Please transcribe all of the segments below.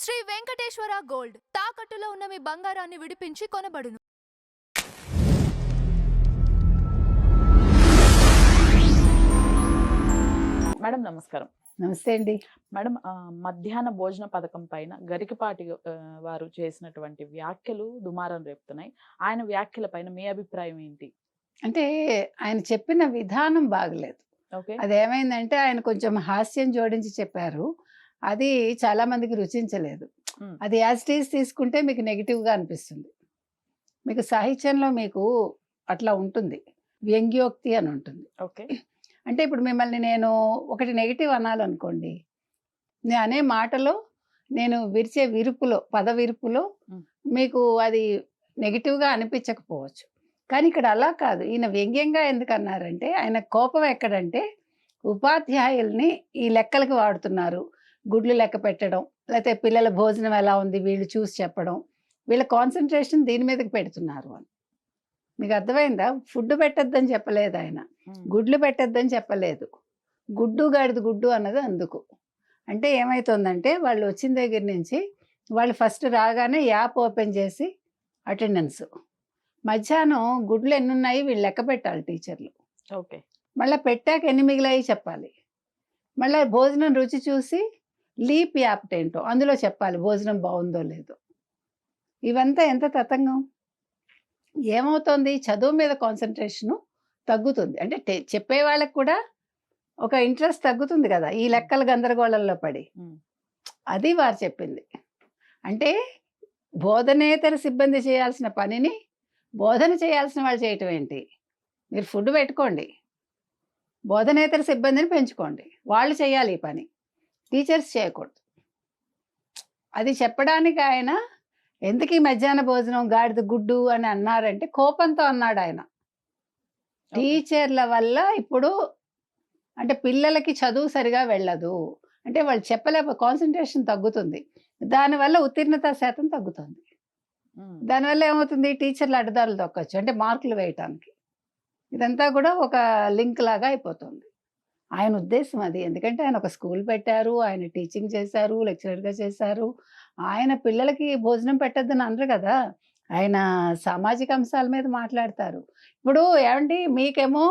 Shri Venkateswara gold తాకట్టులో ఉన్న మీ బంగారాన్ని విడిపించి కొనబడును. మేడం నమస్కారం. నమస్తే అండి. మేడం మధ్యాహ్న భోజన పథకం పైన గరికపాటి వారు చేసినటువంటి వ్యాఖ్యలు దుమారం రేపుతున్నాయి. ఆయన వ్యాఖ్యల పైన మీ అభిప్రాయం ఏంటి? అంటే ఆయన చెప్పిన విధానం బాగలేదు. ఓకే. అదేమైందంటే ఆయన కొంచెం హాస్యం జోడించి చెప్పారు. అది చాలా మందికి రుచించలేదు. అది యాజ్ ఇట్ ఈజ్ తీసుకుంటే మీకు నెగిటివ్గా అనిపిస్తుంది. మీకు సాహిత్యంలో మీకు అట్లా ఉంటుంది, వ్యంగ్యోక్తి అని ఉంటుంది. ఓకే. అంటే ఇప్పుడు మిమ్మల్ని నేను ఒకటి నెగిటివ్ అనాలనుకోండి, నేను అనే మాటలో నేను విరిచే విరుపులో పద విరుపులో మీకు అది నెగిటివ్గా అనిపించకపోవచ్చు. కానీ ఇక్కడ అలా కాదు. ఈయన వ్యంగ్యంగా ఎందుకు అన్నారంటే ఆయన కోపం ఎక్కడంటే ఉపాధ్యాయుల్ని ఈ లెక్కలకి వాడుతున్నారు. గుడ్లు లెక్క పెట్టడం, లేకపోతే పిల్లల భోజనం ఎలా ఉంది వీళ్ళు చూసి చెప్పడం, వీళ్ళ కాన్సన్ట్రేషన్ దీని మీదకి పెడుతున్నారు అని. మీకు అర్థమైందా? ఫుడ్ పెట్టద్దని చెప్పలేదు ఆయన, గుడ్లు పెట్టద్దని చెప్పలేదు. గుడ్డు గాడిద గుడ్డు అన్నది అందుకు. అంటే ఏమవుతుందంటే వాళ్ళు వచ్చిన దగ్గర నుంచి వాళ్ళు ఫస్ట్ రాగానే యాప్ ఓపెన్ చేసి అటెండెన్స్, మధ్యాహ్నం గుడ్లు ఎన్ని ఉన్నాయి వీళ్ళు లెక్క పెట్టాలి టీచర్లు. ఓకే. మళ్ళీ పెట్టాక ఎన్ని మిగిలాయి చెప్పాలి. మళ్ళీ భోజనం రుచి చూసి లీప్ యాప్ట్ ఏంటో అందులో చెప్పాలి భోజనం బాగుందో లేదో. ఇవంతా ఎంత తతంగం. ఏమవుతుంది? చదువు మీద కాన్సన్ట్రేషను తగ్గుతుంది. అంటే చెప్పే వాళ్ళకి కూడా ఒక ఇంట్రెస్ట్ తగ్గుతుంది కదా ఈ లెక్కల గందరగోళంలో పడి. అది వారు చెప్పింది. అంటే బోధనేతర సిబ్బంది చేయాల్సిన పనిని బోధన చేయాల్సిన వాళ్ళు చేయటం ఏంటి? మీరు ఫుడ్ పెట్టుకోండి, బోధనేతర సిబ్బందిని పెంచుకోండి, వాళ్ళు చేయాలి ఈ పని, టీచర్స్ చేయకూడదు. అది చెప్పడానికి ఆయన ఎందుకు ఈ మధ్యాహ్న భోజనం గాడిద గుడ్డు అని అన్నారంటే కోపంతో అన్నాడు ఆయన. టీచర్ల వల్ల ఇప్పుడు అంటే పిల్లలకి చదువు సరిగా వెళ్ళదు, అంటే వాళ్ళు కాన్సన్ట్రేషన్ తగ్గుతుంది, దానివల్ల ఉత్తీర్ణత శాతం తగ్గుతుంది. దానివల్ల ఏమవుతుంది? టీచర్లు అడ్డదారులు తొక్కచ్చు, అంటే మార్కులు వేయటానికి. ఇదంతా కూడా ఒక లింక్ లాగా అయిపోతుంది. ఆయన ఉద్దేశం అది. ఎందుకంటే ఆయన ఒక స్కూల్ పెట్టారు, ఆయన టీచింగ్ చేశారు, లెక్చరర్గా చేశారు. ఆయన పిల్లలకి భోజనం పెట్టద్దని అనరు కదా, ఆయన సామాజిక అంశాల మీద మాట్లాడతారు. ఇప్పుడు ఏమండి మీకేమో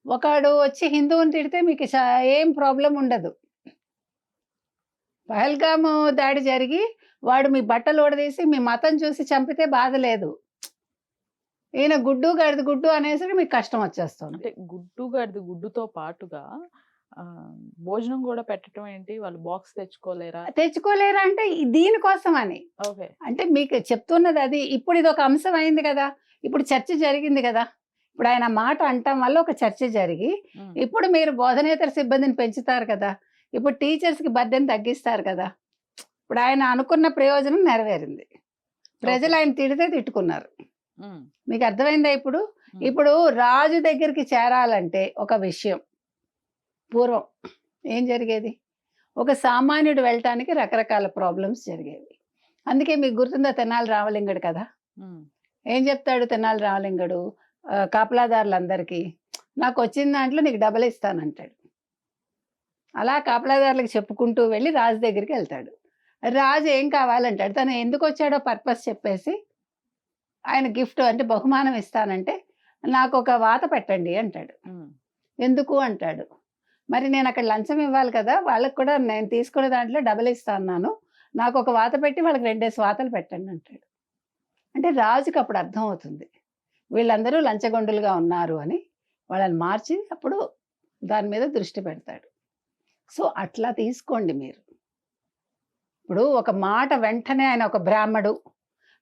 ఒకడు వచ్చి హిందువుని తిడితే మీకు ఏం ప్రాబ్లం ఉండదు. పహల్గాము దాడి జరిగి వాడు మీ బట్టలు ఓడదీసి మీ మతం చూసి చంపితే బాధ లేదు. ఈయన గుడ్డు గడిది గుడ్డు అనేసరికి మీకు కష్టం వచ్చేస్తుంది. అంటే గుడ్డు గడిది గుడ్డుతో పాటుగా భోజనం కూడా పెట్టడం ఏంటి? వాళ్ళు బాక్స్ తెచ్చుకోలేరా అంటే దీనికోసం అని. ఓకే. అంటే మీకు చెప్తున్నది అది. ఇప్పుడు ఇది ఒక అంశం అయింది కదా, ఇప్పుడు చర్చ జరిగింది కదా. ఇప్పుడు ఆయన మాట అంటాం వల్ల ఒక చర్చ జరిగి ఇప్పుడు మీరు బోధనేతర సిబ్బందిని పెంచుతారు కదా, ఇప్పుడు టీచర్స్కి బర్డెన్ తగ్గిస్తారు కదా. ఇప్పుడు ఆయన అనుకున్న ప్రయోజనం నెరవేరింది. ప్రజలు ఆయన తిడితే తిట్టుకున్నారు. మీకు అర్థమైందా? ఇప్పుడు రాజు దగ్గరికి చేరాలంటే ఒక విషయం, పూర్వం ఏం జరిగేది? ఒక సామాన్యుడు వెళ్ళటానికి రకరకాల ప్రాబ్లమ్స్ జరిగేవి. అందుకే మీకు గుర్తుందా తెనాలి రామలింగడు కదా? ఏం చెప్తాడు తెనాలి రామలింగడు? కాపలాదారులందరికీ నాకు వచ్చిన దాంట్లో నీకు డబల్ ఇస్తానంటాడు. అలా కాపలాదారులకు చెప్పుకుంటూ వెళ్ళి రాజు దగ్గరికి వెళ్తాడు. రాజు ఏం కావాలంటాడు, తను ఎందుకు వచ్చాడో పర్పస్ చెప్పేసి ఆయన గిఫ్ట్ అంటే బహుమానం ఇస్తానంటే నాకు ఒక వాత పెట్టండి అంటాడు. ఎందుకు అంటాడు. మరి నేను అక్కడ లంచం ఇవ్వాలి కదా, వాళ్ళకి కూడా నేను తీసుకునే దాంట్లో డబల్ ఇస్తాను, నాకు ఒక వాత పెట్టి వాళ్ళకి 2 వాతలు పెట్టండి అంటాడు. అంటే రాజుకి అప్పుడు అర్థం అవుతుంది వీళ్ళందరూ లంచగొండులుగా ఉన్నారు అని. వాళ్ళని మార్చి అప్పుడు దాని మీద దృష్టి పెడతాడు. సో అట్లా తీసుకోండి మీరు. ఇప్పుడు ఒక మాట వెంటనే ఆయన ఒక బ్రాహ్మడు,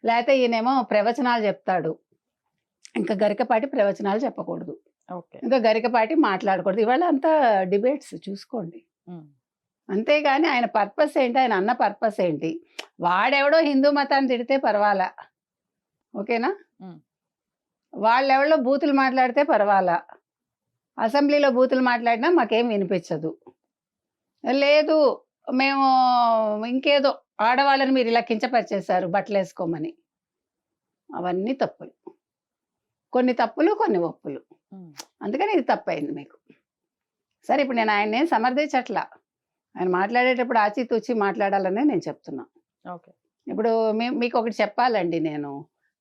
లేకపోతే ఈయనేమో ప్రవచనాలు చెప్తాడు, ఇంకా గరికపాటి ప్రవచనాలు చెప్పకూడదు, ఇంకా గరికపాటి మాట్లాడకూడదు. ఇవాళ అంతా డిబేట్స్ చూసుకోండి. అంతేగాని ఆయన పర్పస్ ఏంటి, ఆయన అన్న పర్పస్ ఏంటి? వాడెవడో హిందూ మతాన్ని తిడితే పర్వాలా, ఓకేనా? వాళ్ళెవడో బూతులు మాట్లాడితే పర్వాలా, అసెంబ్లీలో బూతులు మాట్లాడినా మాకేం వినిపించదు. లేదు మేము ఇంకేదో ఆడవాళ్ళని మీరు ఇలా కించపరిచేశారు బట్టలు వేసుకోమని. అవన్నీ తప్పులు, కొన్ని తప్పులు కొన్ని ఒప్పులు. అందుకని ఇది తప్పైంది మీకు. సరే ఇప్పుడు నేను ఆయన్ని సమర్థించట్లా, ఆయన మాట్లాడేటప్పుడు ఆచితూచి మాట్లాడాలనే నేను చెప్తున్నా. ఓకే. ఇప్పుడు మీకు ఒకటి చెప్పాలండి నేను.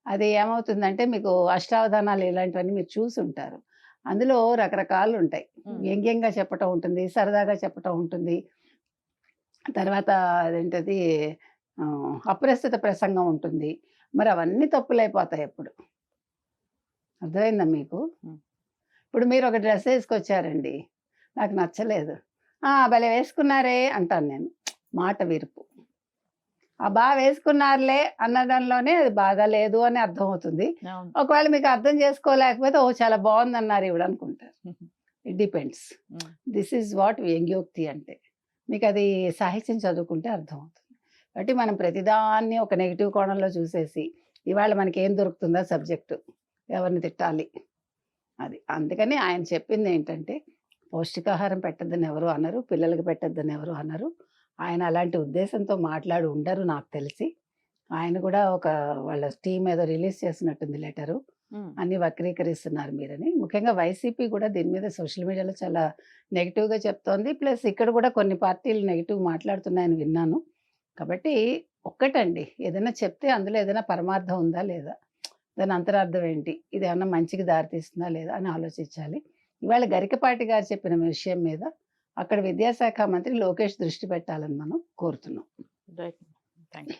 అది ఏమవుతుందంటే మీకు అష్టావధానాలు ఇలాంటివన్నీ మీరు చూసుంటారు. అందులో రకరకాలుంటాయి. వ్యంగ్యంగా చెప్పటం ఉంటుంది, సరదాగా చెప్పటం ఉంటుంది. తర్వాత అదేంటది అప్రస్తుత ప్రసంగం ఉంటుంది. మరి అవన్నీ తప్పులైపోతాయి అప్పుడు. అర్థమైందా మీకు? హ్మ్. ఇప్పుడు మీరు ఒక డ్రెస్ ఏసుకొచ్చారండి. నాకు నచ్చలేదు. "ఆ! భలే వేసుకున్నారే" అంటాను నేను. మాట విరుపు. ఆ! వేసుకున్నారులే అన్న దానిలోనే అది బాగాలేదు అని అర్థమవుతుంది. అవును. ఒకవేళ మీకు అర్థం చేసుకోలేకపోతే, ఓహ్! చాలా బావుందన్నారు ఈవిడ అనుకుంటారు. It depends. హ్మ్. దిస్ ఈజ్ వాట్ వ్యంగ్యోక్తి అంటే. మీకది సాహిత్యం చదువుకుంటే అర్థమవుతుంది. కాబట్టి మనం ప్రతిదాన్ని ఒక నెగెటివ్ కోణంలో చూసేసి, ఇవాళ మనకేం దొరుకుతుందా సబ్జెక్టు, ఎవరిని తిట్టాలి అది. అందుకని ఆయన చెప్పిందేంటంటే, పౌష్టికాహారం పెట్టొద్దని ఎవరు అనరు, పిల్లలకి పెట్టొద్దని ఎవరు అనరు. ఆయన అలాంటి ఉద్దేశంతో మాట్లాడి ఉండరు నాకు తెలిసి. ఆయన కూడా వాళ్ళ టీమ్ ఏదో రిలీజ్ చేసినట్టుంది లెటరు. హ్మ్. అన్నీ వక్రీకరిస్తున్నారు మీరని. ముఖ్యంగా వైసీపీ కూడా దీని మీద సోషల్ మీడియాలో చాలా నెగెటివ్‌గా చెప్తోంది. ప్లస్ ఇక్కడ కూడా కొన్ని పార్టీలు నెగెటివ్ మాట్లాడుతున్నాయని విన్నాను. కాబట్టి ఒక్కటండి, ఏదైనా చెప్తే అందులో ఏదైనా పరమార్థం ఉందా లేదా? దాని అంతరార్థం ఏంటి? ఇదేమన్నా మంచికి దారితీస్తుందా లేదా అని ఆలోచించాలి. ఇవాళ గరికపాటి గారు చెప్పిన విషయం మీద అక్కడ విద్యాశాఖ మంత్రి లోకేష్ దృష్టి పెట్టాలని మనం కోరుతున్నాం. రైట్. Thank you.